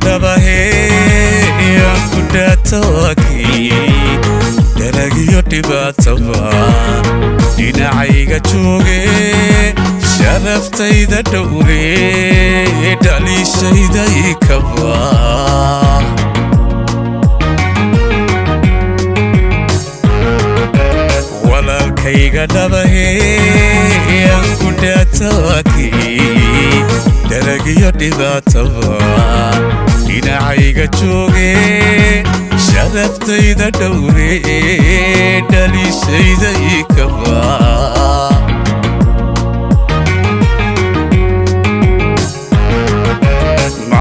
dhabahe ku dhaatawaki daragiyo dhibaataba dhinacayga jooge sharaftayda dhowre dhaliishayda ikaba walaalkayga dhabahe ku dhaatawaki daragiyo dhibaataba dhinacayga jooge sharaftayda dhowre dhaliishayda ikaba